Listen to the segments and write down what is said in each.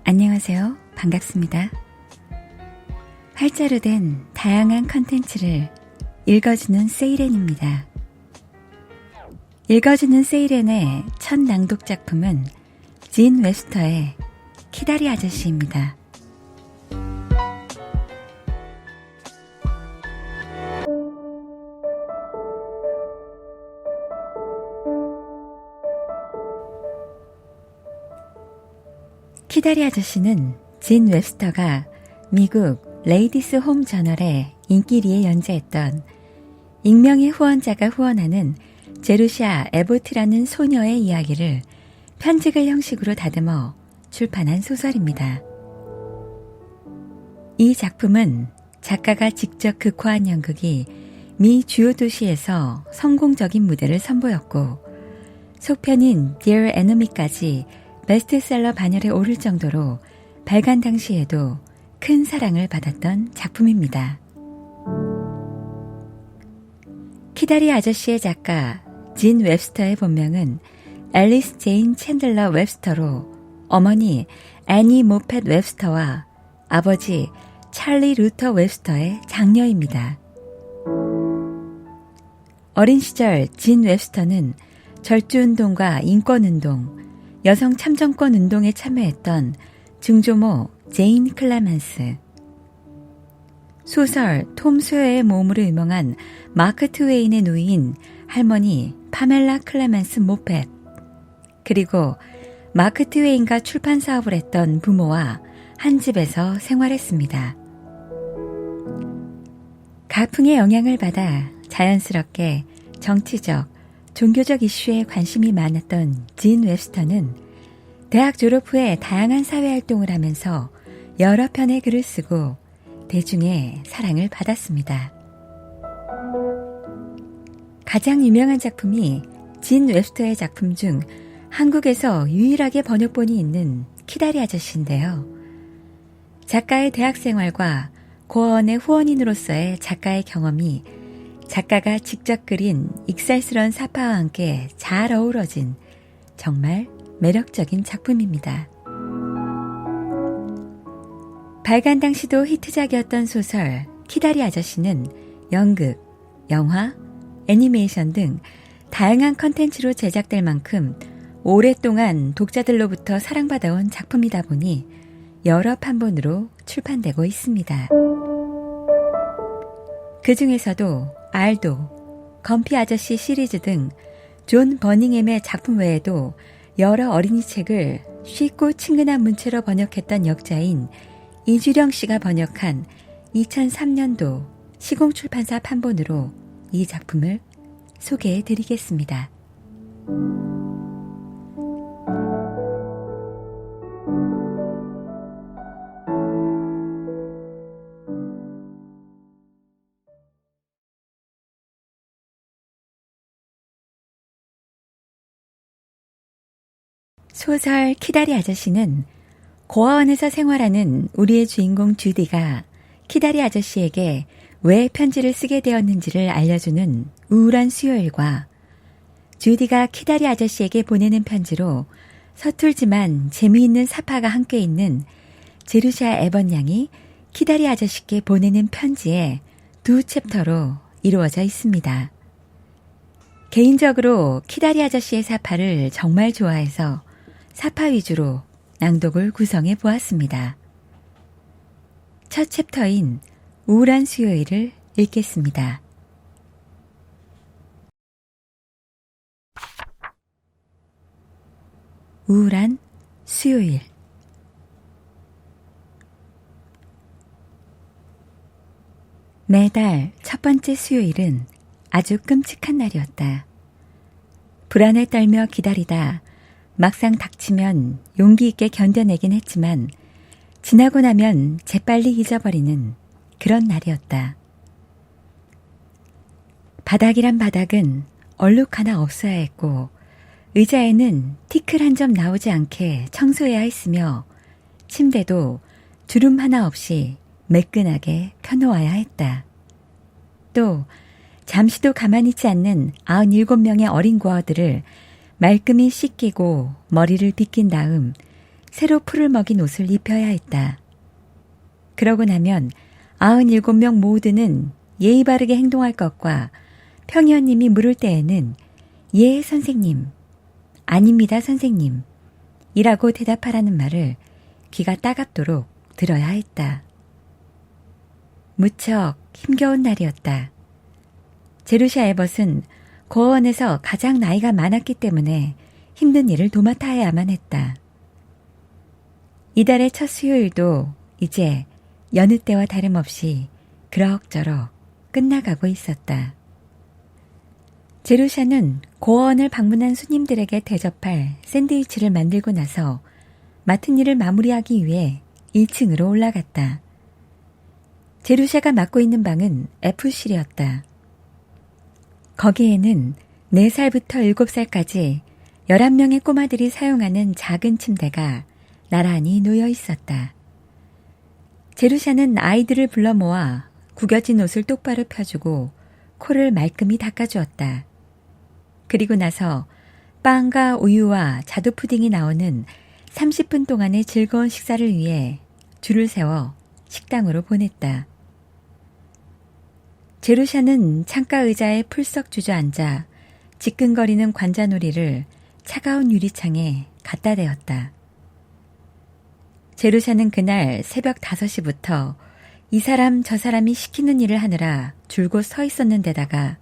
안녕하세요. 반갑습니다. 활자로 된 다양한 컨텐츠를 읽어주는 세이렌입니다. 읽어주는 세이렌의 첫 낭독 작품은 진 웹스터의 키다리 아저씨입니다. 키다리 아저씨는 진 웹스터가 미국 레이디스 홈 저널의 인기리에 연재했던 익명의 후원자가 후원하는 제루샤 에보트라는 소녀의 이야기를 편집글 형식으로 다듬어 출판한 소설입니다. 이 작품은 작가가 직접 극화한 연극이 미 주요 도시에서 성공적인 무대를 선보였고 속편인 Dear Enemy까지 베스트셀러 반열에 오를 정도로 발간 당시에도 큰 사랑을 받았던 작품입니다. 키다리 아저씨의 작가 진 웹스터의 본명은 앨리스 제인 챈들러 웹스터로 어머니 애니 모펫 웹스터와 아버지 찰리 루터 웹스터의 장녀입니다. 어린 시절 진 웹스터는 절주운동과 인권운동, 여성 참정권 운동에 참여했던 증조모 제인 클레멘스, 소설 톰 소여의 몸으로 유명한 마크 트웨인의 누이인 할머니 파멜라 클레멘스 모펫, 그리고 마크 트웨인과 출판 사업을 했던 부모와 한 집에서 생활했습니다. 가풍의 영향을 받아 자연스럽게 정치적, 종교적 이슈에 관심이 많았던 진 웹스터는 대학 졸업 후에 다양한 사회활동을 하면서 여러 편의 글을 쓰고 대중의 사랑을 받았습니다. 가장 유명한 작품이 진 웹스터의 작품 중 한국에서 유일하게 번역본이 있는 키다리 아저씨인데요. 작가의 대학 생활과 고어원의 후원인으로서의 작가의 경험이 작가가 직접 그린 익살스러운 사파와 함께 잘 어우러진 정말 매력적인 작품입니다. 발간 당시도 히트작이었던 소설 키다리 아저씨는 연극, 영화, 애니메이션 등 다양한 컨텐츠로 제작될 만큼 오랫동안 독자들로부터 사랑받아온 작품이다 보니 여러 판본으로 출판되고 있습니다. 그 중에서도 알도, 건피 아저씨 시리즈 등 존 버닝햄의 작품 외에도 여러 어린이 책을 쉽고 친근한 문체로 번역했던 역자인 이주령 씨가 번역한 2003년도 시공출판사 판본으로 이 작품을 소개해 드리겠습니다. 소설 키다리 아저씨는 고아원에서 생활하는 우리의 주인공 주디가 키다리 아저씨에게 왜 편지를 쓰게 되었는지를 알려주는 우울한 수요일과 주디가 키다리 아저씨에게 보내는 편지로 서툴지만 재미있는 사파가 함께 있는 제루샤 에번 양이 키다리 아저씨께 보내는 편지의 두 챕터로 이루어져 있습니다. 개인적으로 키다리 아저씨의 사파를 정말 좋아해서 사파 위주로 낭독을 구성해 보았습니다. 첫 챕터인 우울한 수요일을 읽겠습니다. 우울한 수요일. 매달 첫 번째 수요일은 아주 끔찍한 날이었다. 불안에 떨며 기다리다 막상 닥치면 용기 있게 견뎌내긴 했지만 지나고 나면 재빨리 잊어버리는 그런 날이었다. 바닥이란 바닥은 얼룩 하나 없어야 했고 의자에는 티끌 한 점 나오지 않게 청소해야 했으며 침대도 주름 하나 없이 매끈하게 펴놓아야 했다. 또 잠시도 가만히 있지 않는 97명의 어린 고아들을 말끔히 씻기고 머리를 빗긴 다음 새로 풀을 먹인 옷을 입혀야 했다. 그러고 나면 97명 모두는 예의 바르게 행동할 것과 평의원님이 물을 때에는 예, 선생님, 아닙니다, 선생님 이라고 대답하라는 말을 귀가 따갑도록 들어야 했다. 무척 힘겨운 날이었다. 제루샤 에벗은 고아원에서 가장 나이가 많았기 때문에 힘든 일을 도맡아야만 했다. 이달의 첫 수요일도 이제 여느 때와 다름없이 그럭저럭 끝나가고 있었다. 제루샤는 고아원을 방문한 손님들에게 대접할 샌드위치를 만들고 나서 맡은 일을 마무리하기 위해 1층으로 올라갔다. 제루샤가 맡고 있는 방은 F실이었다. 거기에는 4살부터 7살까지 11명의 꼬마들이 사용하는 작은 침대가 나란히 놓여 있었다. 제루샤는 아이들을 불러 모아 구겨진 옷을 똑바로 펴주고 코를 말끔히 닦아주었다. 그리고 나서 빵과 우유와 자두 푸딩이 나오는 30분 동안의 즐거운 식사를 위해 줄을 세워 식당으로 보냈다. 제루샤는 창가 의자에 풀썩 주저앉아 지끈거리는 관자놀이를 차가운 유리창에 갖다 대었다. 제루샤는 그날 새벽 5시부터 이 사람 저 사람이 시키는 일을 하느라 줄곧 서 있었는데다가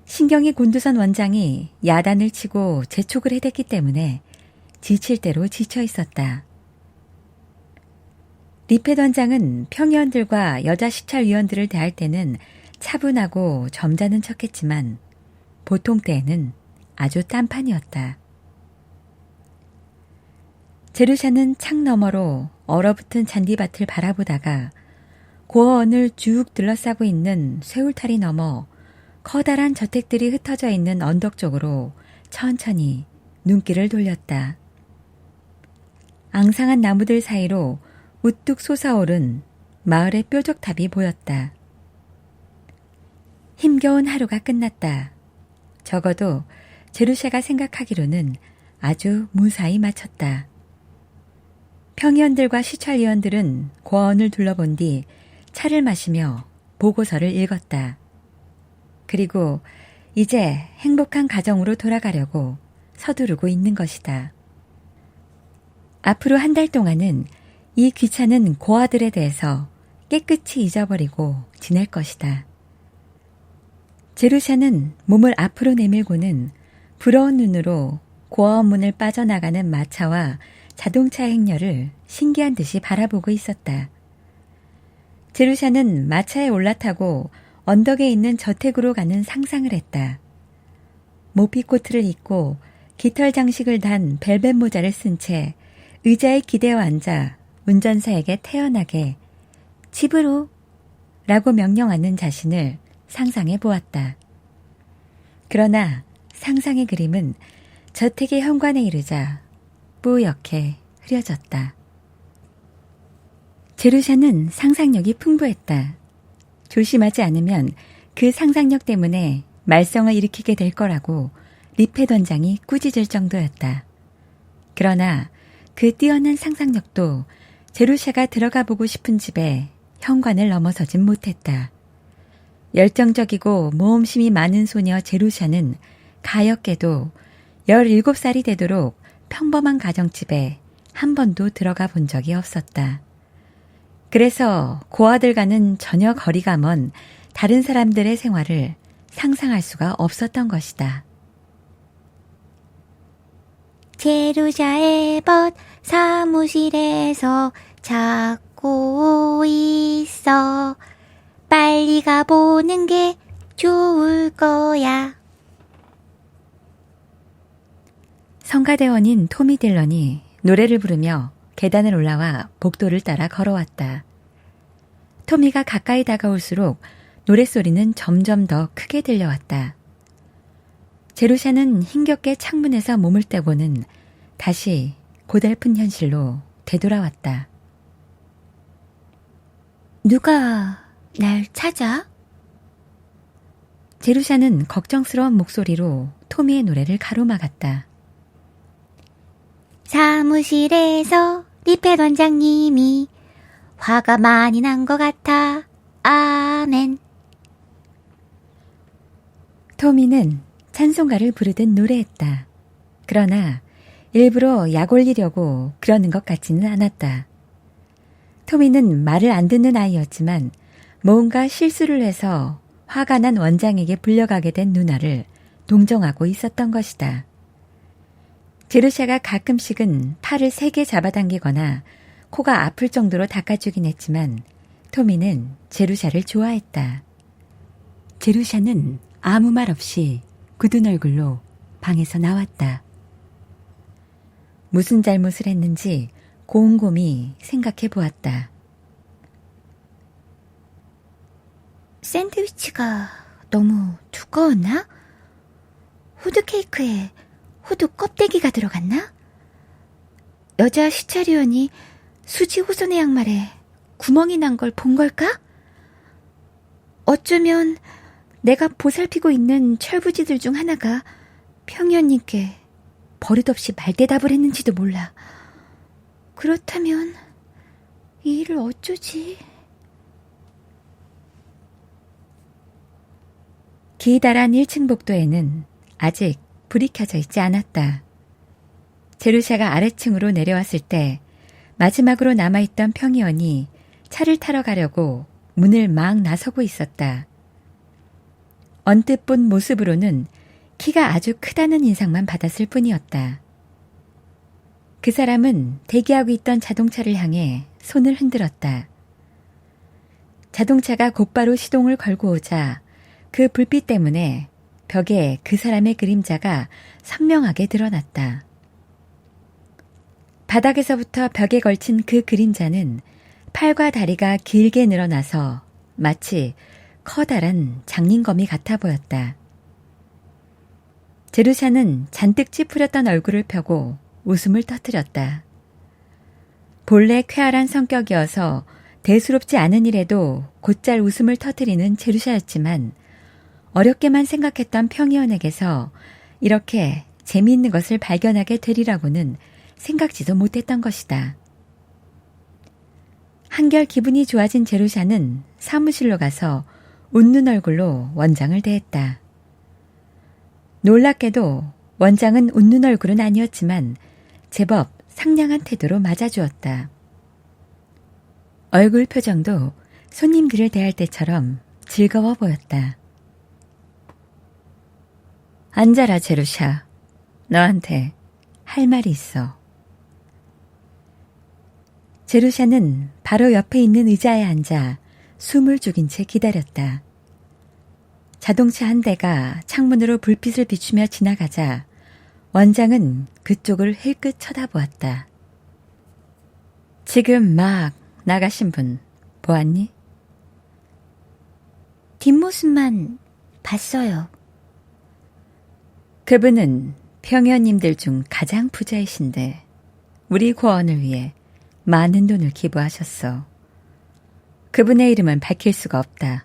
신경이 곤두선 원장이 야단을 치고 재촉을 해댔기 때문에 지칠 대로 지쳐 있었다. 리펫 원장은 평의원들과 여자 시찰위원들을 대할 때는 차분하고 점잖은 척했지만 보통 때에는 아주 딴판이었다. 제루샤는 창 너머로 얼어붙은 잔디밭을 바라보다가 고어원을 쭉 둘러싸고 있는 쇠울타리 너머 커다란 저택들이 흩어져 있는 언덕 쪽으로 천천히 눈길을 돌렸다. 앙상한 나무들 사이로 우뚝 솟아오른 마을의 뾰족탑이 보였다. 힘겨운 하루가 끝났다. 적어도 제루샤가 생각하기로는 아주 무사히 마쳤다. 평의원들과 시찰위원들은 고아원을 둘러본 뒤 차를 마시며 보고서를 읽었다. 그리고 이제 행복한 가정으로 돌아가려고 서두르고 있는 것이다. 앞으로 한 달 동안은 이 귀찮은 고아들에 대해서 깨끗이 잊어버리고 지낼 것이다. 제루샤는 몸을 앞으로 내밀고는 부러운 눈으로 고아원 문을 빠져나가는 마차와 자동차 행렬을 신기한 듯이 바라보고 있었다. 제루샤는 마차에 올라타고 언덕에 있는 저택으로 가는 상상을 했다. 모피코트를 입고 깃털 장식을 단 벨벳 모자를 쓴 채 의자에 기대어 앉아 운전사에게 태연하게 집으로 라고 명령하는 자신을 상상해 보았다. 그러나 상상의 그림은 저택의 현관에 이르자 뿌옇게 흐려졌다. 제루샤는 상상력이 풍부했다. 조심하지 않으면 그 상상력 때문에 말썽을 일으키게 될 거라고 리펫 원장이 꾸짖을 정도였다. 그러나 그 뛰어난 상상력도 제루샤가 들어가 보고 싶은 집에 현관을 넘어서진 못했다. 열정적이고 모험심이 많은 소녀 제루샤는 가엾게도 17살이 되도록 평범한 가정집에 한 번도 들어가 본 적이 없었다. 그래서 고아들과는 전혀 거리가 먼 다른 사람들의 생활을 상상할 수가 없었던 것이다. 제루샤 에벗 사무실에서 자고 있어. 빨리 가보는 게 좋을 거야. 성가대원인 토미 딜런이 노래를 부르며 계단을 올라와 복도를 따라 걸어왔다. 토미가 가까이 다가올수록 노랫소리는 점점 더 크게 들려왔다. 제루샤는 힘겹게 창문에서 몸을 떼고는 다시 고달픈 현실로 되돌아왔다. 누가 날 찾아? 제루샤는 걱정스러운 목소리로 토미의 노래를 가로막았다. 사무실에서 리펫 원장님이 화가 많이 난 것 같아. 아멘. 토미는 찬송가를 부르듯 노래했다. 그러나 일부러 약 올리려고 그러는 것 같지는 않았다. 토미는 말을 안 듣는 아이였지만 뭔가 실수를 해서 화가 난 원장에게 불려가게 된 누나를 동정하고 있었던 것이다. 제루샤가 가끔씩은 팔을 세게 잡아당기거나 코가 아플 정도로 닦아주긴 했지만 토미는 제루샤를 좋아했다. 제루샤는 아무 말 없이 굳은 얼굴로 방에서 나왔다. 무슨 잘못을 했는지 곰곰이 생각해 보았다. 샌드위치가 너무 두꺼웠나? 후드 케이크에 후드 껍데기가 들어갔나? 여자 시차리원이 수지 호선의 양말에 구멍이 난 걸 본 걸까? 어쩌면 내가 보살피고 있는 철부지들 중 하나가 평의원님께 버릇없이 말대답을 했는지도 몰라. 그렇다면 이 일을 어쩌지? 기다란 1층 복도에는 아직 불이 켜져 있지 않았다. 제루샤가 아래층으로 내려왔을 때 마지막으로 남아있던 평의원이 차를 타러 가려고 문을 막 나서고 있었다. 언뜻 본 모습으로는 키가 아주 크다는 인상만 받았을 뿐이었다. 그 사람은 대기하고 있던 자동차를 향해 손을 흔들었다. 자동차가 곧바로 시동을 걸고 오자 그 불빛 때문에 벽에 그 사람의 그림자가 선명하게 드러났다. 바닥에서부터 벽에 걸친 그 그림자는 팔과 다리가 길게 늘어나서 마치 커다란 장린검이 같아 보였다. 제루샤는 잔뜩 찌푸렸던 얼굴을 펴고 웃음을 터뜨렸다. 본래 쾌활한 성격이어서 대수롭지 않은 일에도 곧잘 웃음을 터뜨리는 제루샤였지만 어렵게만 생각했던 평의원에게서 이렇게 재미있는 것을 발견하게 되리라고는 생각지도 못했던 것이다. 한결 기분이 좋아진 제루샤는 사무실로 가서 웃는 얼굴로 원장을 대했다. 놀랍게도 원장은 웃는 얼굴은 아니었지만 제법 상냥한 태도로 맞아주었다. 얼굴 표정도 손님들을 대할 때처럼 즐거워 보였다. 앉아라, 제루샤. 너한테 할 말이 있어. 제루샤는 바로 옆에 있는 의자에 앉아 숨을 죽인 채 기다렸다. 자동차 한 대가 창문으로 불빛을 비추며 지나가자 원장은 그쪽을 힐끗 쳐다보았다. 지금 막 나가신 분 보았니? 뒷모습만 봤어요. 그분은 평의원님들 중 가장 부자이신데 우리 고원을 위해 많은 돈을 기부하셨어. 그분의 이름은 밝힐 수가 없다.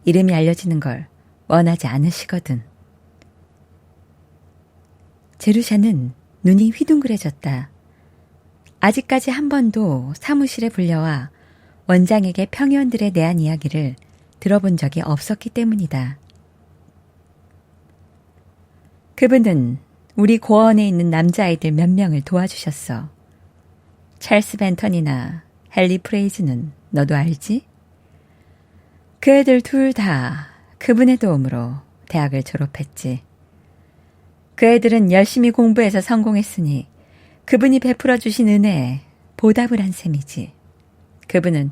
이름이 알려지는 걸 원하지 않으시거든. 제루샤는 눈이 휘둥그레졌다. 아직까지 한 번도 사무실에 불려와 원장에게 평의원들에 대한 이야기를 들어본 적이 없었기 때문이다. 그분은 우리 고원에 있는 남자아이들 몇 명을 도와주셨어. 찰스 벤턴이나 헨리 프레이즈는 너도 알지? 그 애들 둘 다 그분의 도움으로 대학을 졸업했지. 그 애들은 열심히 공부해서 성공했으니 그분이 베풀어 주신 은혜에 보답을 한 셈이지. 그분은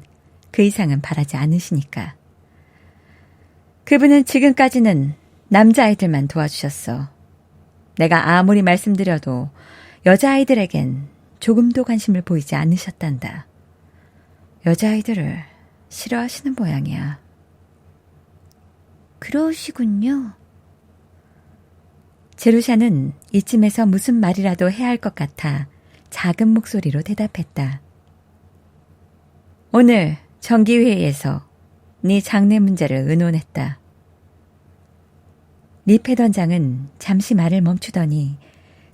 그 이상은 바라지 않으시니까. 그분은 지금까지는 남자아이들만 도와주셨어. 내가 아무리 말씀드려도 여자아이들에겐 조금도 관심을 보이지 않으셨단다. 여자아이들을 싫어하시는 모양이야. 그러시군요. 제루샤는 이쯤에서 무슨 말이라도 해야 할 것 같아 작은 목소리로 대답했다. 오늘 정기회의에서 네 장래 문제를 의논했다. 리펫 원장은 잠시 말을 멈추더니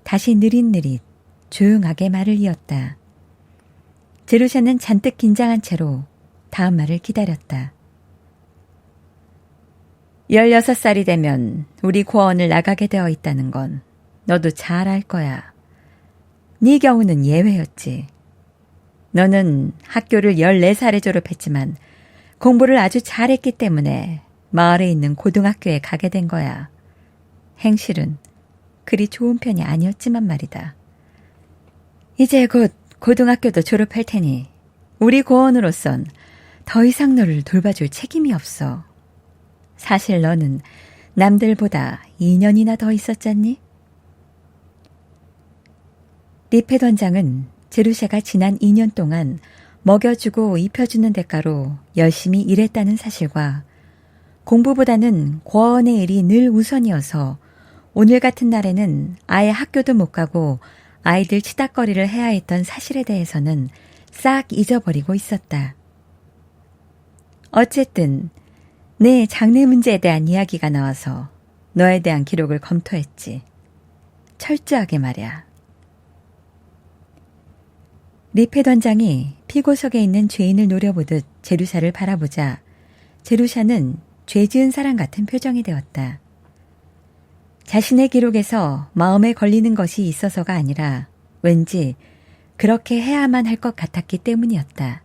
다시 느릿느릿 조용하게 말을 이었다. 제루샤는 잔뜩 긴장한 채로 다음 말을 기다렸다. 16살이 되면 우리 고아원을 나가게 되어 있다는 건 너도 잘 알 거야. 네 경우는 예외였지. 너는 학교를 14살에 졸업했지만 공부를 아주 잘했기 때문에 마을에 있는 고등학교에 가게 된 거야. 행실은 그리 좋은 편이 아니었지만 말이다. 이제 곧 고등학교도 졸업할 테니 우리 고원으로선 더 이상 너를 돌봐줄 책임이 없어. 사실 너는 남들보다 2년이나 더 있었잖니? 리페던장은 제루샤가 지난 2년 동안 먹여주고 입혀주는 대가로 열심히 일했다는 사실과 공부보다는 고아원의 일이 늘 우선이어서 오늘 같은 날에는 아예 학교도 못 가고 아이들 치닥거리를 해야 했던 사실에 대해서는 싹 잊어버리고 있었다. 어쨌든 내 장래 문제에 대한 이야기가 나와서 너에 대한 기록을 검토했지. 철저하게 말이야. 리페던장이 피고석에 있는 죄인을 노려보듯 제루샤를 바라보자 제루샤는 죄 지은 사람 같은 표정이 되었다. 자신의 기록에서 마음에 걸리는 것이 있어서가 아니라 왠지 그렇게 해야만 할 것 같았기 때문이었다.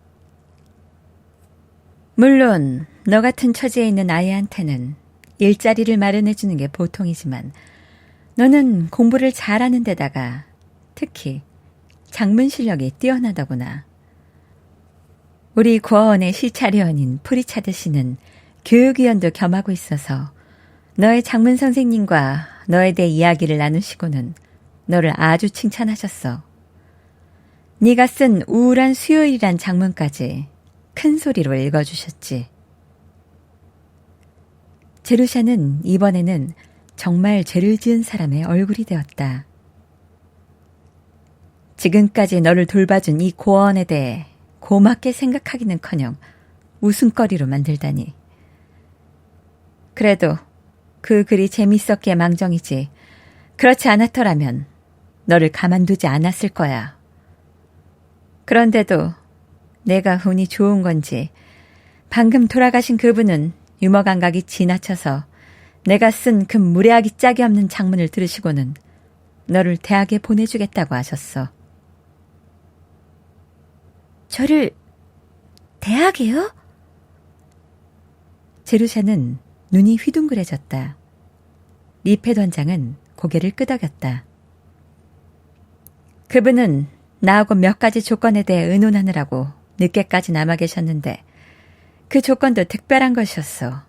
물론 너 같은 처지에 있는 아이한테는 일자리를 마련해 주는 게 보통이지만 너는 공부를 잘하는 데다가 특히 작문 실력이 뛰어나더구나. 우리 고아원의 시차리원인 프리차드 씨는 교육위원도 겸하고 있어서 너의 작문 선생님과 너에 대해 이야기를 나누시고는 너를 아주 칭찬하셨어. 네가 쓴 우울한 수요일이란 작문까지 큰 소리로 읽어주셨지. 제루샤는 이번에는 정말 죄를 지은 사람의 얼굴이 되었다. 지금까지 너를 돌봐준 이 고아원에 대해 고맙게 생각하기는커녕 웃음거리로 만들다니. 그래도 그 글이 재밌었기에 망정이지 그렇지 않았더라면 너를 가만두지 않았을 거야. 그런데도 내가 운이 좋은 건지 방금 돌아가신 그분은 유머 감각이 지나쳐서 내가 쓴 그 무례하기 짝이 없는 작문을 들으시고는 너를 대학에 보내주겠다고 하셨어. 저를 대학에요? 제루샤는 눈이 휘둥그레졌다. 리페던장은 고개를 끄덕였다. 그분은 나하고 몇 가지 조건에 대해 의논하느라고 늦게까지 남아 계셨는데 그 조건도 특별한 것이었어.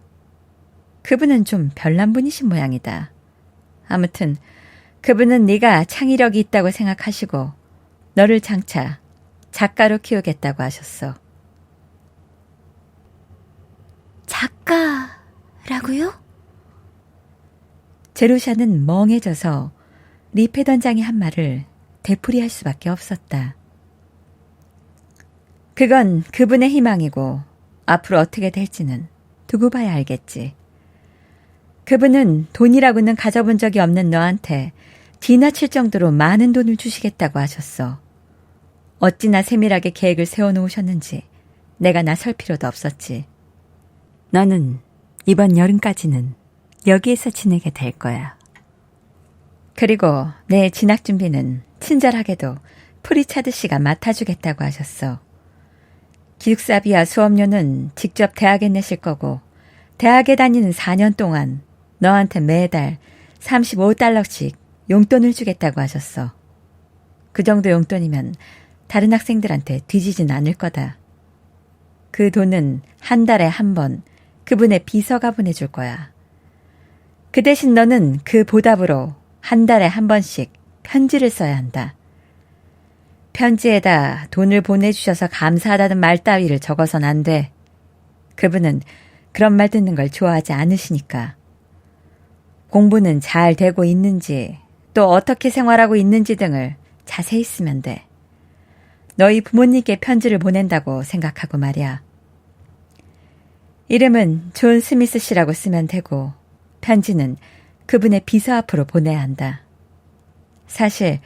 그분은 좀 별난 분이신 모양이다. 아무튼 그분은 네가 창의력이 있다고 생각하시고 너를 장차 작가로 키우겠다고 하셨어. 작가라고요? 제루샤는 멍해져서 리페던장이 한 말을 되풀이할 수밖에 없었다. 그건 그분의 희망이고 앞으로 어떻게 될지는 두고 봐야 알겠지. 그분은 돈이라고는 가져본 적이 없는 너한테 지나칠 정도로 많은 돈을 주시겠다고 하셨어. 어찌나 세밀하게 계획을 세워놓으셨는지 내가 나설 필요도 없었지. 너는 이번 여름까지는 여기에서 지내게 될 거야. 그리고 내 진학 준비는 친절하게도 프리차드 씨가 맡아주겠다고 하셨어. 기숙사비와 수업료는 직접 대학에 내실 거고 대학에 다니는 4년 동안 너한테 매달 35달러씩 용돈을 주겠다고 하셨어. 그 정도 용돈이면 다른 학생들한테 뒤지진 않을 거다. 그 돈은 한 달에 한 번 그분의 비서가 보내줄 거야. 그 대신 너는 그 보답으로 한 달에 한 번씩 편지를 써야 한다. 편지에다 돈을 보내주셔서 감사하다는 말 따위를 적어선 안 돼. 그분은 그런 말 듣는 걸 좋아하지 않으시니까. 공부는 잘 되고 있는지 또 어떻게 생활하고 있는지 등을 자세히 쓰면 돼. 너희 부모님께 편지를 보낸다고 생각하고 말이야. 이름은 존 스미스 씨라고 쓰면 되고 편지는 그분의 비서 앞으로 보내야 한다. 사실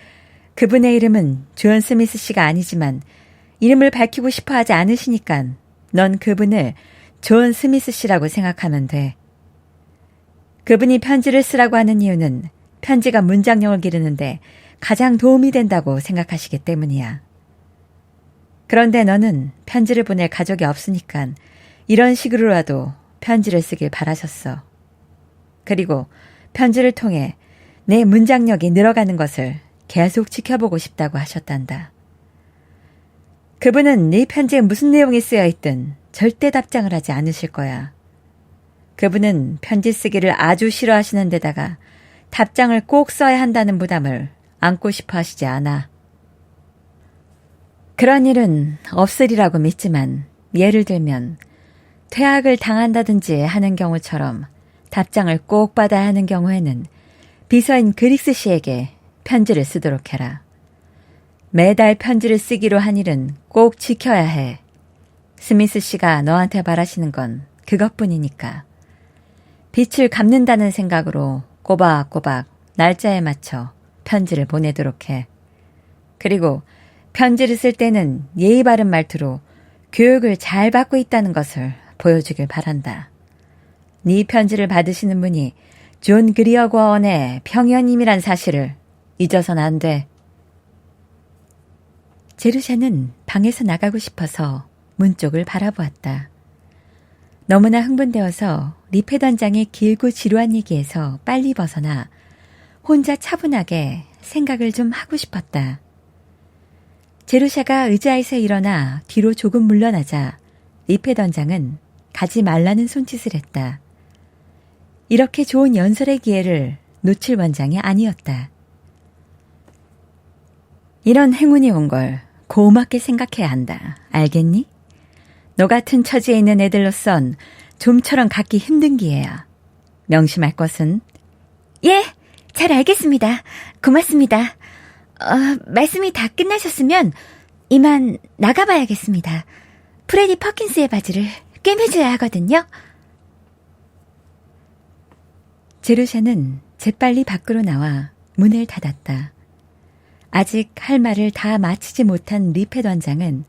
그분의 이름은 존 스미스 씨가 아니지만 이름을 밝히고 싶어 하지 않으시니까 넌 그분을 존 스미스 씨라고 생각하면 돼. 그분이 편지를 쓰라고 하는 이유는 편지가 문장력을 기르는데 가장 도움이 된다고 생각하시기 때문이야. 그런데 너는 편지를 보낼 가족이 없으니까 이런 식으로라도 편지를 쓰길 바라셨어. 그리고 편지를 통해 내 문장력이 늘어가는 것을 계속 지켜보고 싶다고 하셨단다. 그분은 네 편지에 무슨 내용이 쓰여 있든 절대 답장을 하지 않으실 거야. 그분은 편지 쓰기를 아주 싫어하시는 데다가 답장을 꼭 써야 한다는 부담을 안고 싶어 하시지 않아. 그런 일은 없으리라고 믿지만 예를 들면 퇴학을 당한다든지 하는 경우처럼 답장을 꼭 받아야 하는 경우에는 비서인 그릭스 씨에게 편지를 쓰도록 해라. 매달 편지를 쓰기로 한 일은 꼭 지켜야 해. 스미스 씨가 너한테 바라시는 건 그것뿐이니까. 빚을 갚는다는 생각으로 꼬박꼬박 날짜에 맞춰 편지를 보내도록 해. 그리고 편지를 쓸 때는 예의 바른 말투로 교육을 잘 받고 있다는 것을 보여주길 바란다. 네 편지를 받으시는 분이 존 그리어 고아원의 평현님이란 사실을 잊어서는 안 돼. 제루샤는 방에서 나가고 싶어서 문 쪽을 바라보았다. 너무나 흥분되어서 리페단장의 길고 지루한 얘기에서 빨리 벗어나 혼자 차분하게 생각을 좀 하고 싶었다. 제루샤가 의자에서 일어나 뒤로 조금 물러나자 리페단장은 가지 말라는 손짓을 했다. 이렇게 좋은 연설의 기회를 놓칠 원장이 아니었다. 이런 행운이 온 걸 고맙게 생각해야 한다. 알겠니? 너 같은 처지에 있는 애들로선 좀처럼 갖기 힘든 기회야. 명심할 것은? 예, 잘 알겠습니다. 고맙습니다. 말씀이 다 끝나셨으면 이만 나가봐야겠습니다. 프레디 퍼킨스의 바지를 꿰매줘야 하거든요. 제루샤는 재빨리 밖으로 나와 문을 닫았다. 아직 할 말을 다 마치지 못한 리페 단장은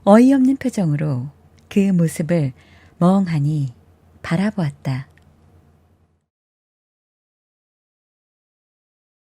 어이없는 표정으로 그 모습을 멍하니 바라보았다.